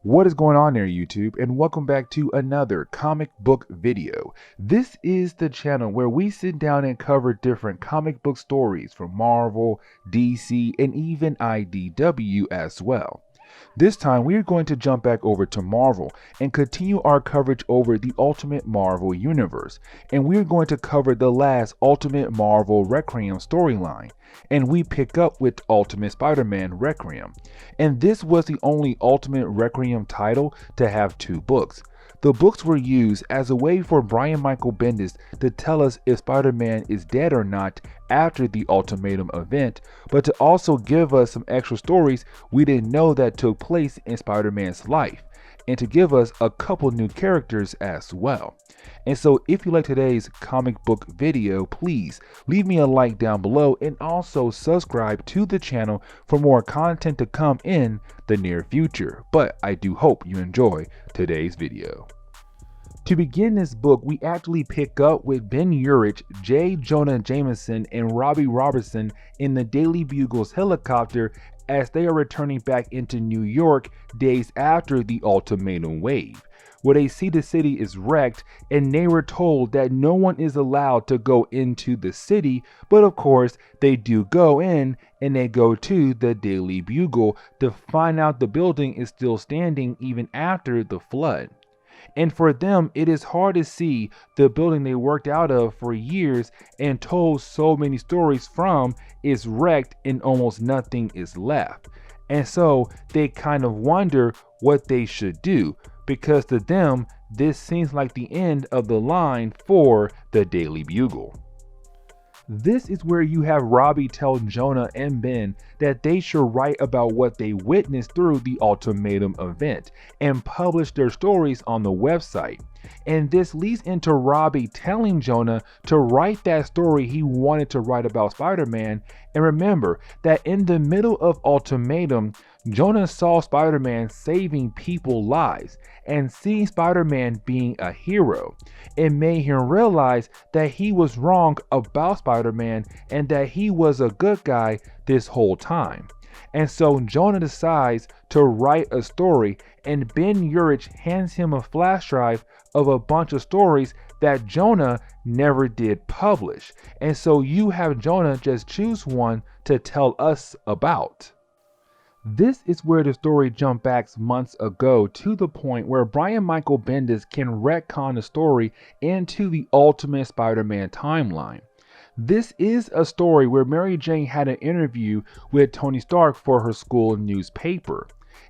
What is going on there, YouTube, and welcome back to another comic book video. This is the channel where we sit down and cover different comic book stories from Marvel, DC, and even IDW as well. This time we are going to jump back over to Marvel and continue our coverage over the Ultimate Marvel Universe, and we are going to cover the last Ultimate Marvel Requiem storyline, and we pick up with Ultimate Spider-Man Requiem, and this was the only Ultimate Requiem title to have two books. The books were used as a way for Brian Michael Bendis to tell us if Spider-Man is dead or not after the Ultimatum event, but to also give us some extra stories we didn't know that took place in Spider-Man's life, and to give us a couple new characters as well. And so if you like today's comic book video, please leave me a like down below and also subscribe to the channel for more content to come in the near future. But I do hope you enjoy today's video. To begin this book, we actually pick up with Ben Urich, J. Jonah Jameson, and Robbie Robertson in the Daily Bugle's helicopter as they are returning back into New York days after the Ultimatum wave, where they see the city is wrecked and they were told that no one is allowed to go into the city, but of course they do go in, and they go to the Daily Bugle to find out the building is still standing even after the flood. And for them, it is hard to see the building they worked out of for years and told so many stories from is wrecked and almost nothing is left. And so they kind of wonder what they should do, because to them, this seems like the end of the line for the Daily Bugle. This is where you have Robbie tell Jonah and Ben that they should write about what they witnessed through the Ultimatum event and publish their stories on the website. And this leads into Robbie telling Jonah to write that story he wanted to write about Spider-Man. And remember that in the middle of Ultimatum, Jonah saw Spider-Man saving people's lives and seeing Spider-Man being a hero. It made him realize that he was wrong about Spider-Man and that he was a good guy this whole time. And so Jonah decides to write a story, and Ben Urich hands him a flash drive of a bunch of stories that Jonah never did publish. And so you have Jonah just choose one to tell us about. This is where the story jumps back months ago to the point where Brian Michael Bendis can retcon the story into the Ultimate Spider-Man timeline. This is a story where Mary Jane had an interview with Tony Stark for her school newspaper.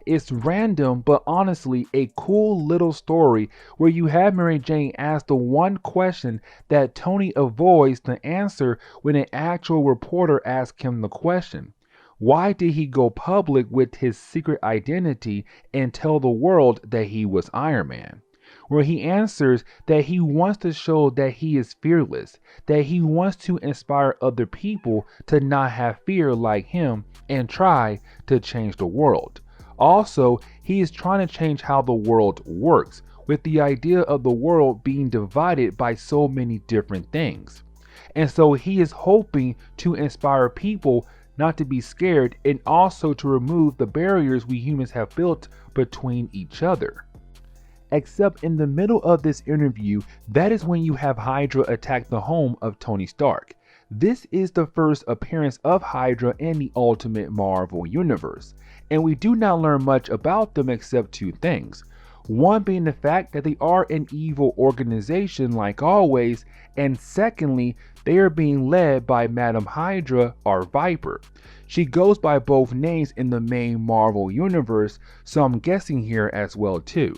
It's random, but honestly a cool little story where you have Mary Jane ask the one question that Tony avoids to answer when an actual reporter asks him the question. Why did he go public with his secret identity and tell the world that he was Iron Man? Where he answers that he wants to show that he is fearless, that he wants to inspire other people to not have fear like him and try to change the world. Also, he is trying to change how the world works, with the idea of the world being divided by so many different things. And so he is hoping to inspire people not to be scared and also to remove the barriers we humans have built between each other. Except in the middle of this interview, that is when you have Hydra attack the home of Tony Stark. This is the first appearance of Hydra in the Ultimate Marvel Universe, and we do not learn much about them except two things. One being the fact that they are an evil organization like always, and secondly, they are being led by Madam Hydra or Viper. She goes by both names in the main Marvel Universe, so I'm guessing here as well too.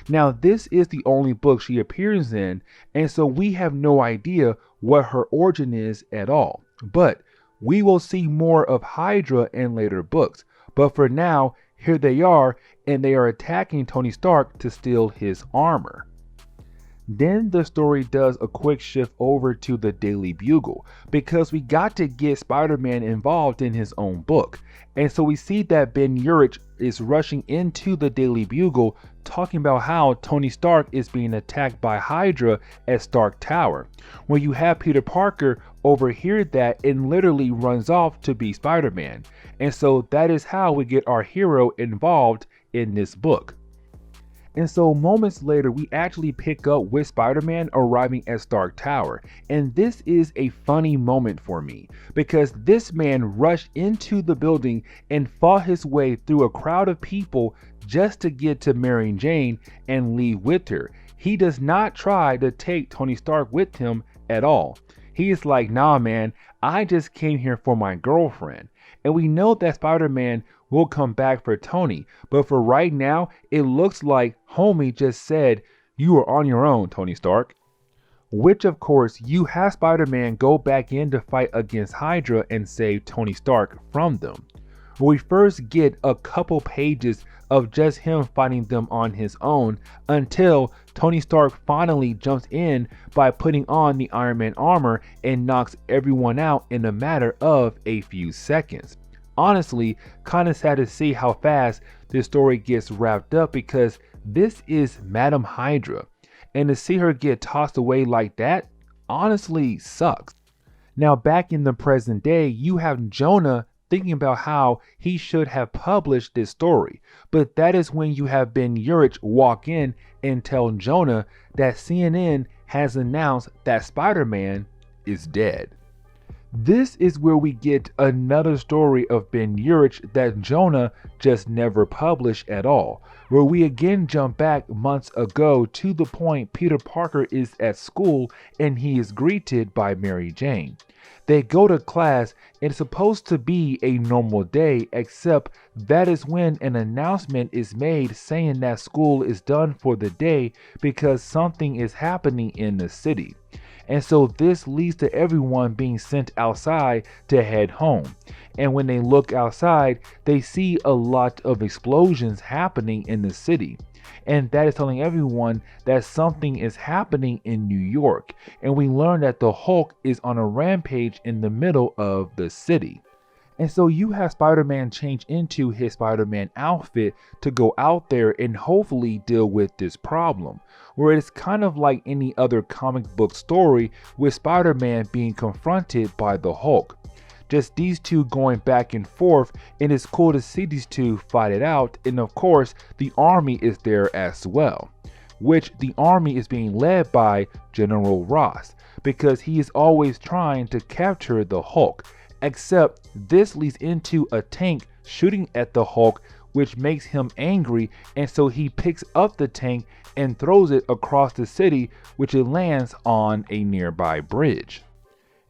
Now this is the only book she appears in, and so we have no idea what her origin is at all. But we will see more of Hydra in later books. But for now, here they are, and they are attacking Tony Stark to steal his armor. Then the story does a quick shift over to the Daily Bugle, because we got to get Spider-Man involved in his own book. And so we see that Ben Urich is rushing into the Daily Bugle talking about how Tony Stark is being attacked by Hydra at Stark Tower, where you have Peter Parker overhear that and literally runs off to be Spider-Man. And so that is how we get our hero involved in this book. And so moments later, we actually pick up with Spider-Man arriving at Stark Tower. And this is a funny moment for me because this man rushed into the building and fought his way through a crowd of people just to get to Mary Jane and leave with her. He does not try to take Tony Stark with him at all. He is like, nah, man, I just came here for my girlfriend. And we know that Spider-Man will come back for Tony, but for right now, it looks like homie just said, you are on your own, Tony Stark. Which of course, you have Spider-Man go back in to fight against Hydra and save Tony Stark from them. We first get a couple pages of just him fighting them on his own until Tony Stark finally jumps in by putting on the Iron Man armor and knocks everyone out in a matter of a few seconds. Honestly, kinda sad to see how fast this story gets wrapped up because this is Madam Hydra, and to see her get tossed away like that honestly sucks. Now back in the present day, you have Jonah thinking about how he should have published this story, but that is when you have Ben Urich walk in and tell Jonah that CNN has announced that Spider-Man is dead. This is where we get another story of Ben Urich that Jonah just never published at all, where we again jump back months ago to the point Peter Parker is at school and he is greeted by Mary Jane. They go to class and it's supposed to be a normal day, except that is when an announcement is made saying that school is done for the day because something is happening in the city. And so this leads to everyone being sent outside to head home. And when they look outside, they see a lot of explosions happening in the city. And that is telling everyone that something is happening in New York. And we learn that the Hulk is on a rampage in the middle of the city. And so you have Spider-Man change into his Spider-Man outfit to go out there and hopefully deal with this problem, where it's kind of like any other comic book story with Spider-Man being confronted by the Hulk. Just these two going back and forth, and it's cool to see these two fight it out, and of course the army is there as well, which the army is being led by General Ross because he is always trying to capture the Hulk. Except this leads into a tank shooting at the Hulk, which makes him angry, and so he picks up the tank and throws it across the city, which it lands on a nearby bridge.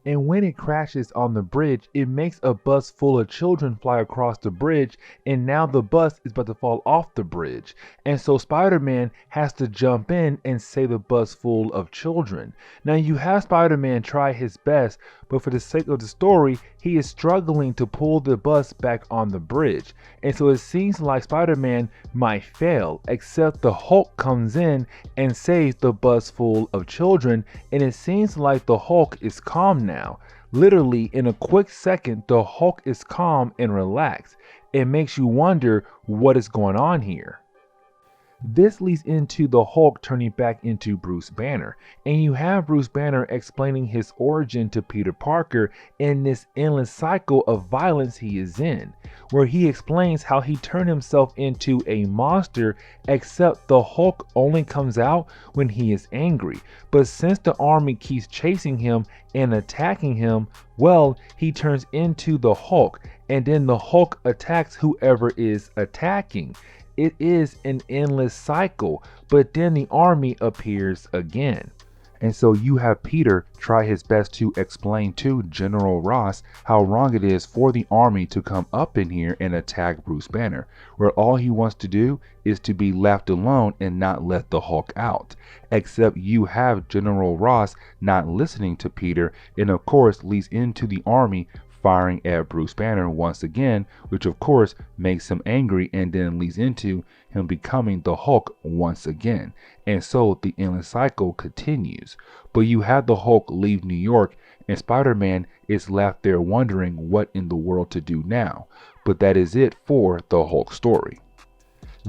And when it crashes on the bridge, it makes a bus full of children fly across the bridge, and now the bus is about to fall off the bridge. And so Spider-Man has to jump in and save the bus full of children. Now you have Spider-Man try his best, but for the sake of the story, he is struggling to pull the bus back on the bridge. And so it seems like Spider-Man might fail, except the Hulk comes in and saves the bus full of children, and it seems like the Hulk is calm now. Literally, in a quick second, the Hulk is calm and relaxed. It makes you wonder what is going on here. This leads into the Hulk turning back into Bruce Banner, and you have Bruce Banner explaining his origin to Peter Parker in this endless cycle of violence he is in, where he explains how he turned himself into a monster, except the Hulk only comes out when he is angry. But since the army keeps chasing him and attacking him, well, he turns into the Hulk, and then the Hulk attacks whoever is attacking. It is an endless cycle, but then the army appears again. And so you have Peter try his best to explain to General Ross how wrong it is for the army to come up in here and attack Bruce Banner, where all he wants to do is to be left alone and not let the Hulk out. Except you have General Ross not listening to Peter, and of course leads into the army firing at Bruce Banner once again, which of course makes him angry and then leads into him becoming the Hulk once again. And so the endless cycle continues. But you have the Hulk leave New York and Spider-Man is left there wondering what in the world to do now. But that is it for the Hulk story.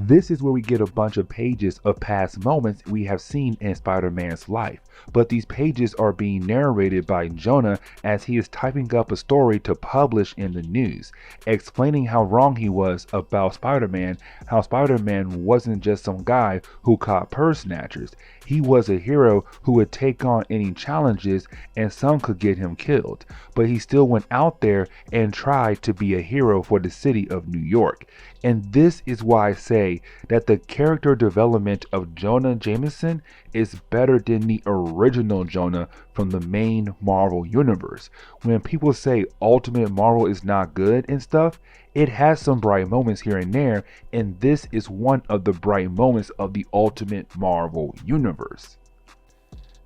This is where we get a bunch of pages of past moments we have seen in Spider-Man's life, but these pages are being narrated by Jonah as he is typing up a story to publish in the news, explaining how wrong he was about Spider-Man, how Spider-Man wasn't just some guy who caught purse snatchers. He was a hero who would take on any challenges, and some could get him killed, but he still went out there and tried to be a hero for the city of New York. And this is why I say that the character development of Jonah Jameson is better than the original Jonah from the main Marvel universe. When people say Ultimate Marvel is not good and stuff, it has some bright moments here and there, and this is one of the bright moments of the Ultimate Marvel universe.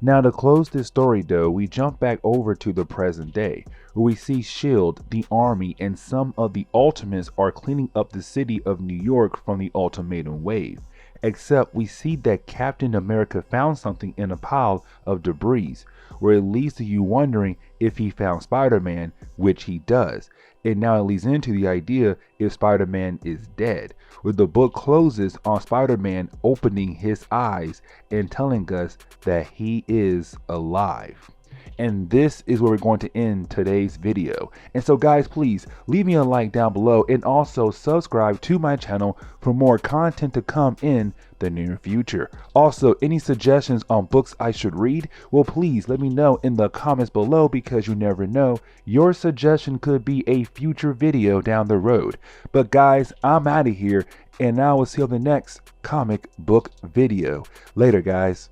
Now, to close this story though, we jump back over to the present day, where we see S.H.I.E.L.D., the army, and some of the Ultimates are cleaning up the city of New York from the Ultimatum wave. Except we see that Captain America found something in a pile of debris, where it leads to you wondering if he found Spider-Man, which he does. And now it leads into the idea if Spider-Man is dead, where the book closes on Spider-Man opening his eyes and telling us that he is alive. And this is where we're going to end today's video. And so guys, please leave me a like down below and also subscribe to my channel for more content to come in the near future. Also, any suggestions on books I should read, well, please let me know in the comments below, because you never know, your suggestion could be a future video down the road. But guys, I'm out of here, and I will see you on the next comic book video. Later guys.